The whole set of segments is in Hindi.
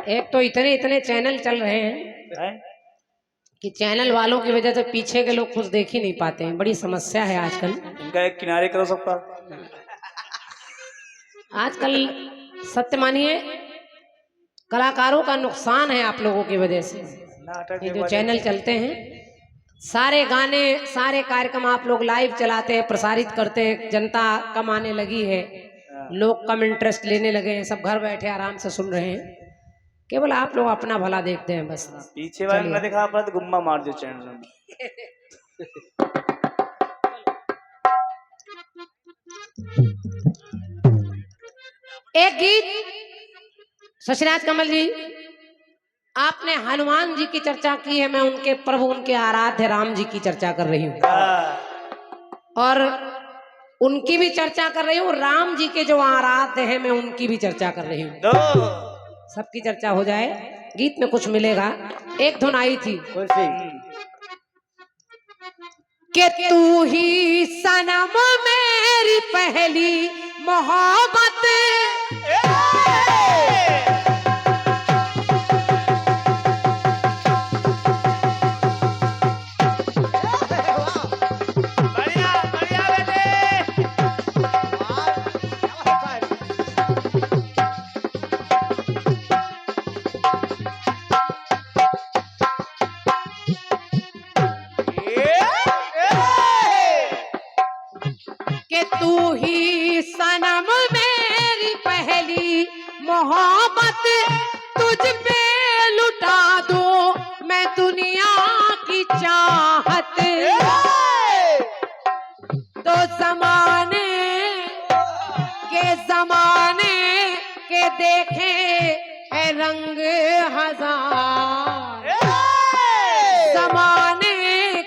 एक तो इतने इतने चैनल चल रहे हैं कि चैनल वालों की वजह से पीछे के लोग कुछ देख ही नहीं पाते हैं। बड़ी समस्या है आजकल। इनका एक किनारे करो सबका। आजकल सत्य मानिए कलाकारों का नुकसान है आप लोगों की वजह से। ये जो चैनल चलते हैं सारे गाने सारे कार्यक्रम आप लोग लाइव चलाते हैं, प्रसारित करते हैं, जनता कम आने लगी है, लोग कम इंटरेस्ट लेने लगे हैं, सब घर बैठे आराम से सुन रहे हैं। केवल आप लोग अपना भला देखते हैं बस। पीछे वाले ने देखा अपना तो गुम्मा मार दो चैनल में। एक गीत शशिराज कमल जी, आपने हनुमान जी की चर्चा की है, मैं उनके प्रभु उनके आराध्य राम जी की चर्चा कर रही हूँ और उनकी भी चर्चा कर रही हूँ। राम जी के जो आराध्य हैं मैं उनकी भी चर्चा कर रही हूँ। सबकी चर्चा हो जाए, गीत में कुछ मिलेगा। एक धुन आई थी कि तू ही सनम मेरी पहली मोहब्बत, कि तू ही सनम मेरी पहली मोहब्बत, तुझ पे लुटा दूं मैं दुनिया की चाहत। तो जमाने के देखे है रंग हजार, जमाने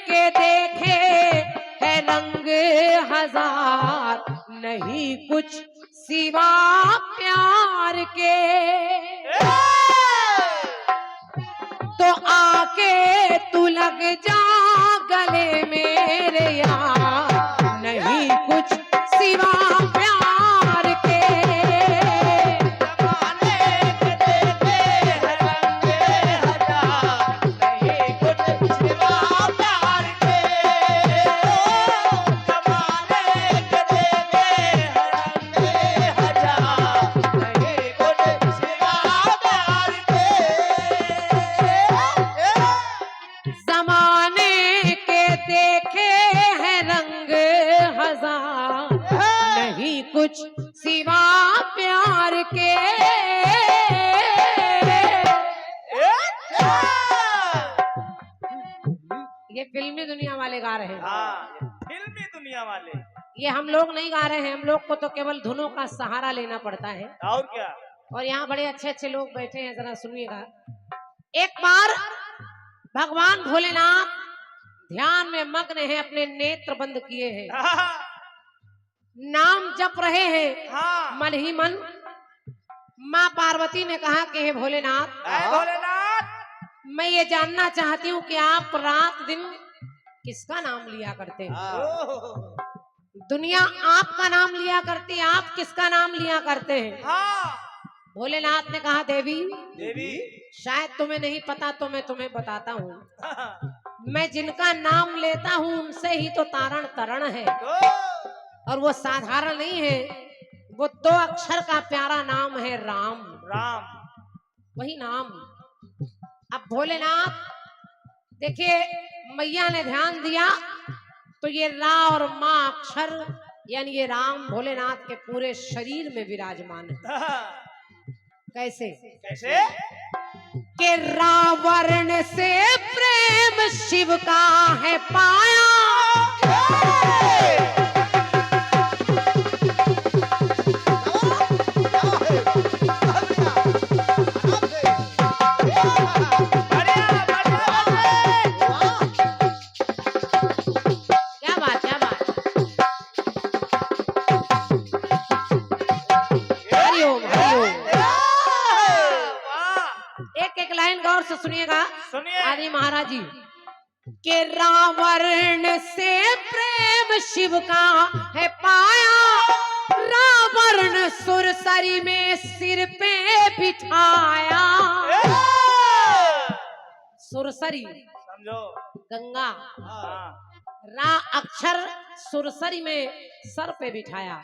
के देखे है रंग हजार, नहीं कुछ सिवा प्यार के। तो आके तू लग जा गले मेरे यार, नहीं कुछ सिवा प्यार के। कुछ सिवा प्यार के। ये फिल्मी दुनिया वाले गा रहे हैं। हाँ, फिल्मी दुनिया वाले। ये हम लोग नहीं गा रहे हैं, हम लोग को तो केवल धुनों का सहारा लेना पड़ता है। और क्या। और यहाँ बड़े अच्छे अच्छे लोग बैठे हैं, जरा सुनिएगा। एक बार भगवान भोलेनाथ ध्यान में मग्न है, अपने नेत्र बंद किए हैं, नाम जप रहे हैं। हाँ। मन ही मन माँ पार्वती ने कहा कि हे भोलेनाथ, मैं ये जानना चाहती हूँ कि आप रात दिन किसका नाम लिया करते हैं? दुनिया आपका नाम लिया करती है, आप किसका नाम लिया करते हैं? हाँ। भोलेनाथ ने कहा देवी शायद तुम्हें नहीं पता तो मैं तुम्हें बताता हूँ। मैं जिनका नाम लेता हूँ उनसे ही तो तारण तरण है, और वो साधारण नहीं है, वो 2 अक्षर का प्यारा नाम है राम। राम वही नाम। अब भोलेनाथ देखिए, मैया ने ध्यान दिया तो ये रा और माँ अक्षर यानी ये राम भोलेनाथ के पूरे शरीर में विराजमान है। कैसे कैसे? के रावण से प्रेम शिव का है पाया, सुनिएगा आदि महाराज जी के रावण से प्रेम शिव का है पाया, रावण सुरसरी में सिर पे बिठाया। सुरसरी समझो। गंगा, हाँ रा अक्षर सुरसरी में सर पे बिठाया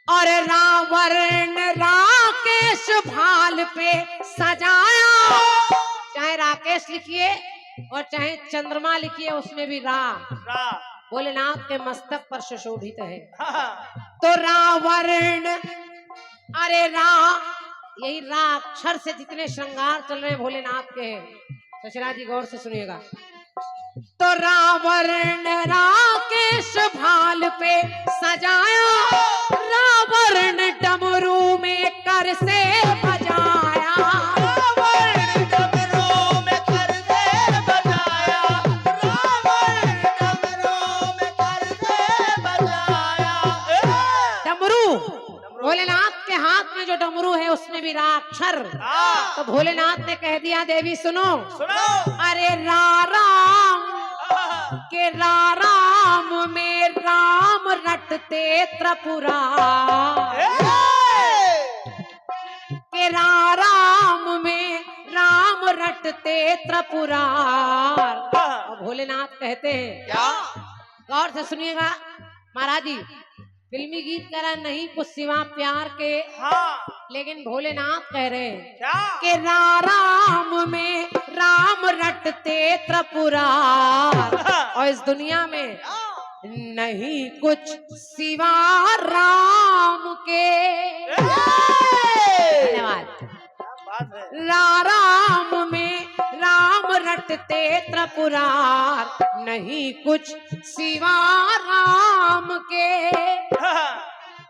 और रावण राकेश भाल पे सजाया। चाहे राकेश लिखिए और चाहे चंद्रमा लिखिए, उसमें भी रा रा भोलेनाथ के मस्तक पर सुशोभित है। हाँ तो रावण, अरे रा, यही रा अक्षर से जितने श्रृंगार चल रहे हैं भोलेनाथ के हैं। ससुरा जी गौर से सुनिएगा। तो रावण राकेश भाल पे सजाया, रावण डमरू में कर से बजाया। रावण डमरू में कर से बजाया, रावण डमरू में कर से बजाया। डमरू, भोलेनाथ के हाथ में जो डमरू है उसमें भी रा अक्षर। तो भोलेनाथ ने कह दिया देवी सुनो, सुनो। अरे राम के राम में राम रटते त्रिपुरार, के राम में राम रटते त्रिपुरार। और भोलेनाथ कहते हैं क्या? गौर से सुनिएगा महाराज जी, फिल्मी गीत कह रहा नहीं कुछ सिवा प्यार के, हाँ लेकिन भोलेनाथ कह रहे हैं क्या? कि राम में राम रटते त्रिपुरार, और इस दुनिया में नहीं कुछ सिवा राम के। धन्यवाद। बात है। राम में राम रटते त्रिपुरार, नहीं कुछ सिवा राम के।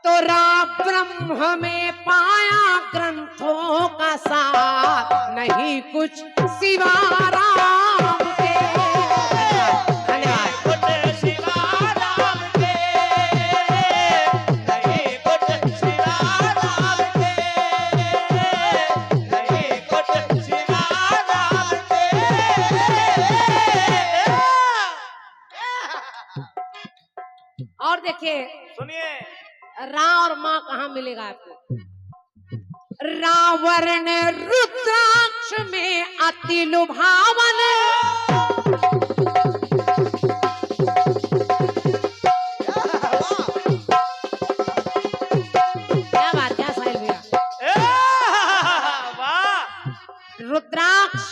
तो राम ब्रह्म में पाया ग्रंथों का साथ, नहीं कुछ सिवा राम के। धन्यवाद। कुछ सिवा राम के, नहीं कुछ सिवा राम के, नहीं कुछ सिवा राम के। और देखिए सुनिए, रा और माँ कहाँ मिलेगा आपको। रावण रुद्राक्ष में अति लुभावन, क्या बात, क्या साहिल भैया। वाह। रुद्राक्ष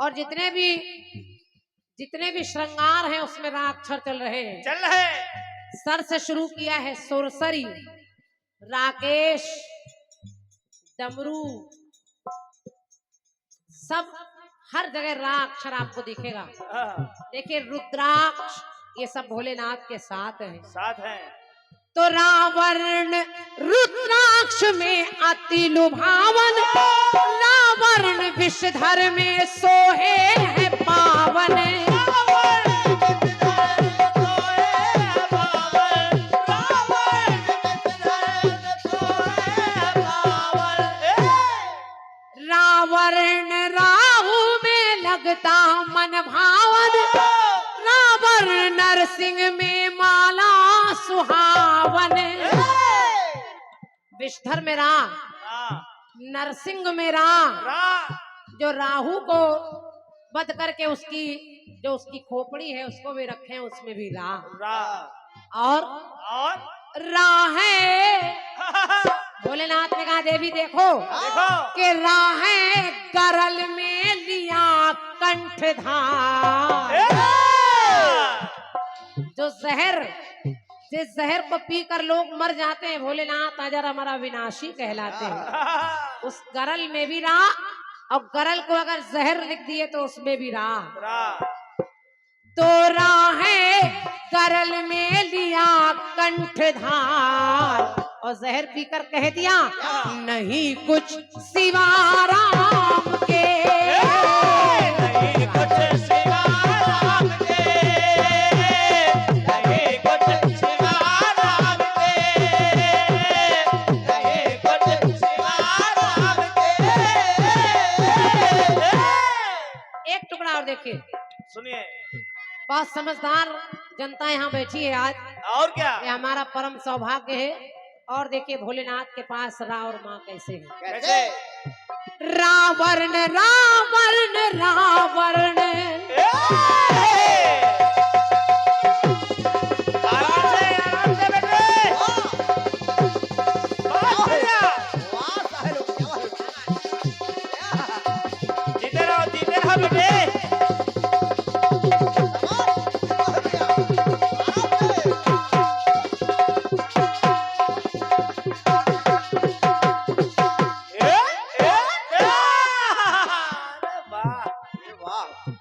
और जितने भी श्रृंगार हैं उसमें रा अक्षर चल रहे हैं। चल रहे। सर से शुरू किया है सुरसरी, राकेश, डमरू, सब हर जगह रा अक्षर आपको दिखेगा। देखिए रुद्राक्ष, ये सब भोलेनाथ के साथ है। साथ है। तो रावण रुद्राक्ष में अति लुभावन, रावण विषधर में सोहे है पावन। रावण राहु में लगता मन भावन, रावण नरसिंह में माला सुहावन। विषधर में रा, नरसिंह में रा, जो राहु को वध करके उसकी खोपड़ी है उसको भी रखे हैं, उसमें भी रा। और रा है। भोलेनाथ ने कहा देवी देखो कि राह करल में लिया कंठधार। जिस जहर को पीकर लोग मर जाते हैं, भोलेनाथ अजर हमारा विनाशी कहलाते हैं। उस गरल में भी रा, और गरल को अगर जहर लिख दिए तो उसमें भी रा। तो राह करल में लिया कंठधार, और जहर पीकर कह दिया नहीं कुछ सिवा राम के। नहीं कुछ सिवा राम के, नहीं कुछ सिवा राम के, नहीं कुछ सिवा राम के। एक टुकड़ा और देखिए, सुनिए, बहुत समझदार जनता यहाँ बैठी है आज, और क्या? ये हमारा परम सौभाग्य है। और देखिए भोलेनाथ के पास रा और माँ कैसे है। कैसे? रावण रावण रावण आराम से बेटे। बहुत बढ़िया। जीते रहो बेटे।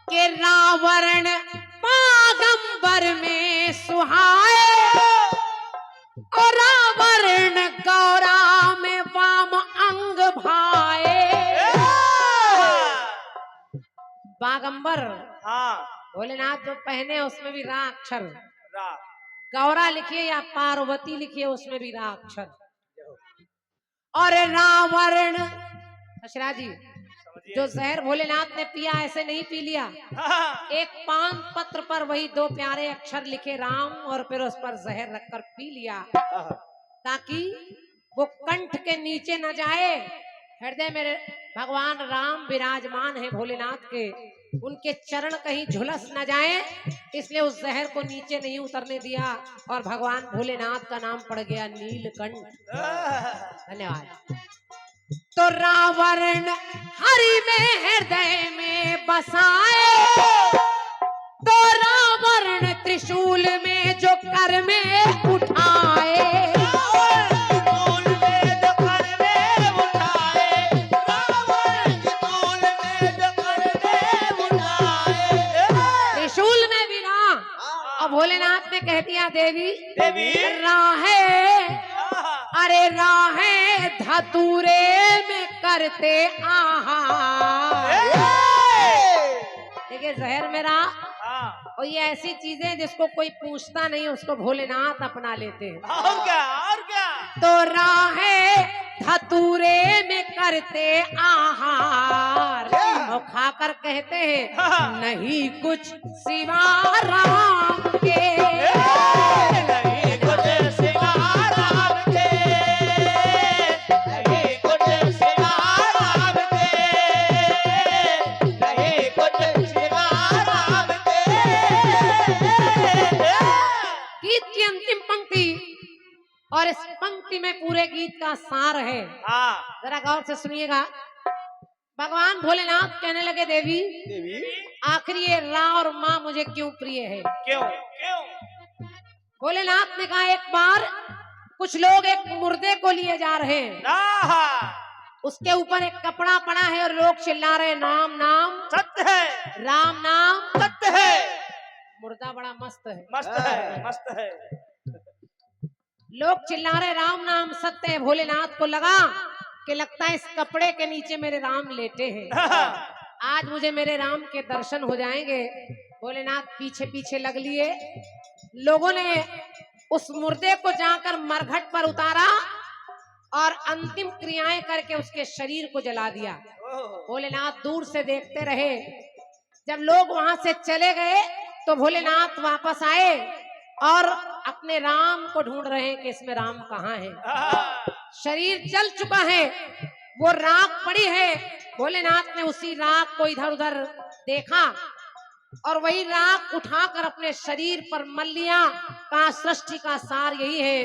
के रावण पागंबर में सुहाए और रावण गौरा में वाम अंग भाए। बागंबर हाँ भोलेनाथ जो पहने उसमें भी रा अक्षर, रा गौरा लिखिए या पार्वती लिखिए उसमें भी रा अक्षर। और रावण दशरथ जी जो जहर भोलेनाथ ने पिया ऐसे नहीं पी लिया, एक पान पत्र पर वही दो प्यारे अक्षर लिखे राम और फिर उस पर जहर रखकर पी लिया ताकि वो कंठ के नीचे न जाए। हृदय में भगवान राम विराजमान है भोलेनाथ के, उनके चरण कहीं झुलस न जाए, इसलिए उस जहर को नीचे नहीं उतरने दिया और भगवान भोलेनाथ का नाम पड़ गया नीलकंठ। धन्यवाद। तो रावण हरि में हृदय में बसाए, तो रावण त्रिशूल में जो कर में उठाए। त्रिशूल में भी ना, और भोलेनाथ ने कह दिया देवी देवी राहे, अरे राहे धतूरे में करते आहार। देखिए जहर मेरा और ये ऐसी चीजें जिसको कोई पूछता नहीं उसको भोलेनाथ अपना लेते हैं। और क्या तो राहे धतूरे में करते आहार और खाकर कहते हैं नहीं कुछ सिवा राम के। नहीं कुछ सिवा राम के, नहीं कुछ सिवा राम के, नहीं कुछ सिवा राम के। गीत की अंतिम पंक्ति और इस पंक्ति में पूरे गीत का सार है, जरा गौर से सुनिएगा। भगवान भोलेनाथ कहने लगे देवी देवी आखिरी ये रा और माँ मुझे क्यों प्रिय है। क्यों क्यों? भोलेनाथ ने कहा एक बार कुछ लोग एक मुर्दे को लिए जा रहे हैं, उसके ऊपर एक कपड़ा पड़ा है और लोग चिल्ला रहे नाम नाम सत्य है, राम नाम सत्य है। मुर्दा बड़ा मस्त है, मस्त है, मस्त है। लोग चिल्ला रहे राम नाम सत्य है। भोलेनाथ को लगा कि लगता है इस कपड़े के नीचे मेरे राम लेटे हैं, आज मुझे मेरे राम के दर्शन हो जाएंगे। भोलेनाथ पीछे पीछे लग लिए, लोगों ने उस मुर्दे को जाकर मरघट पर उतारा और अंतिम क्रियाएं करके उसके शरीर को जला दिया। भोलेनाथ दूर से देखते रहे, जब लोग वहां से चले गए तो भोलेनाथ वापस आए और अपने राम को ढूंढ रहे हैं कि इसमें राम कहाँ है। शरीर जल चुका है, वो राख पड़ी है। भोलेनाथ ने उसी राख को इधर उधर देखा और वही राख उठाकर अपने शरीर पर मल लिया। कहा सृष्टि का सार यही है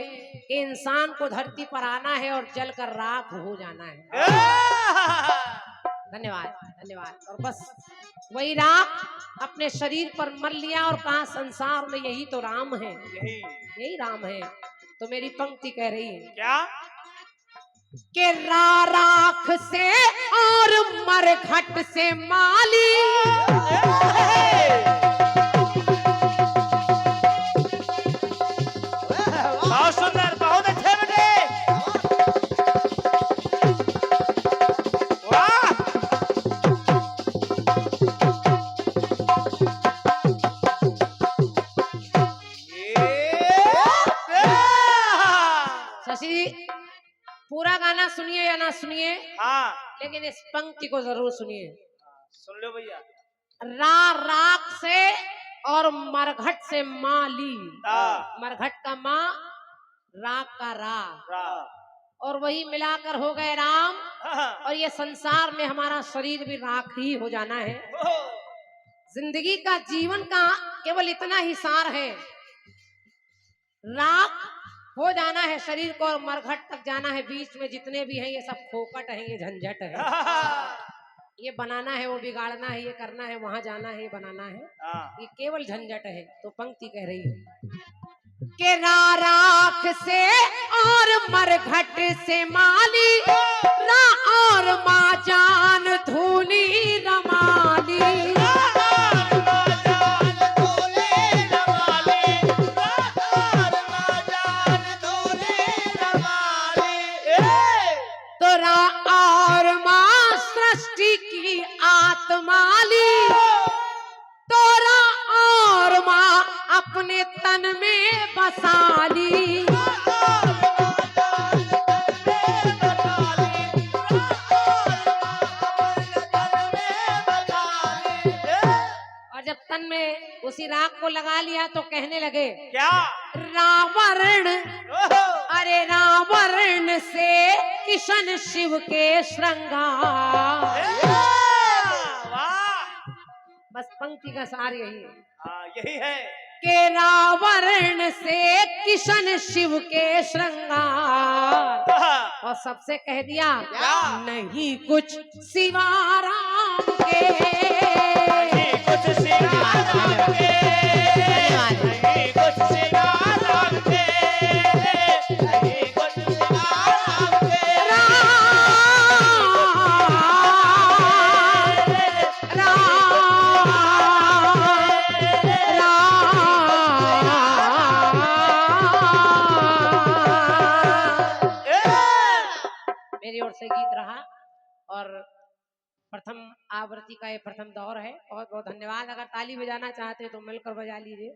कि इंसान को धरती पर आना है और जलकर राख हो जाना है। धन्यवाद धन्यवाद। और बस वही राख अपने शरीर पर मल लिया और कहा संसार में यही तो राम है, यही राम है। तो मेरी पंक्ति कह रही है क्या के राख से और मरघट से माली, बहुत सुंदर, बहुत अच्छे बेटे, वाह। शशि पूरा गाना सुनिए या ना सुनिए, हाँ लेकिन इस पंक्ति को जरूर सुनिए। सुन लो भैया। राख से और मरघट से माली, रा मरघट का माँ, राख का रा, रा और वही मिलाकर हो गए राम। हाँ। और ये संसार में हमारा शरीर भी राख ही हो जाना है। ओहो। जिंदगी का जीवन का केवल इतना ही सार है, राख हो जाना है शरीर को और मरघट तक जाना है। बीच में जितने भी हैं ये सब फोकट है, ये झंझट है। हाँ। ये बनाना है, वो बिगाड़ना है, ये करना है, वहां जाना है, ये बनाना है, हाँ। ये केवल झंझट है। तो पंक्ति कह रही है कि राख से और मरघट से माली, रा और माँ जान धूली रमाली। तो रा और माँ सृष्टि की आत्माली, तो रा और माँ अपने तन में बसाली। और जब तन में उसी राख को लगा लिया तो कहने लगे क्या? रावण, ओहो। अरे रावण से किशन शिव के श्रृंगार। वाह। बस पंक्ति का सार यही है हाँ, यही है कि रावण से किशन शिव के श्रृंगार। और सबसे कह दिया क्या? नहीं कुछ सिवा राम के। नहीं कुछ सिवा राम के, नहीं कुछ सिवा राम के, नहीं कुछ सिवा राम के। मेरी ओर से गीत रहा और प्रथम आवृत्ति का ये प्रथम दौर है। बहुत बहुत धन्यवाद। अगर ताली बजाना चाहते हो तो मिलकर बजा लीजिए।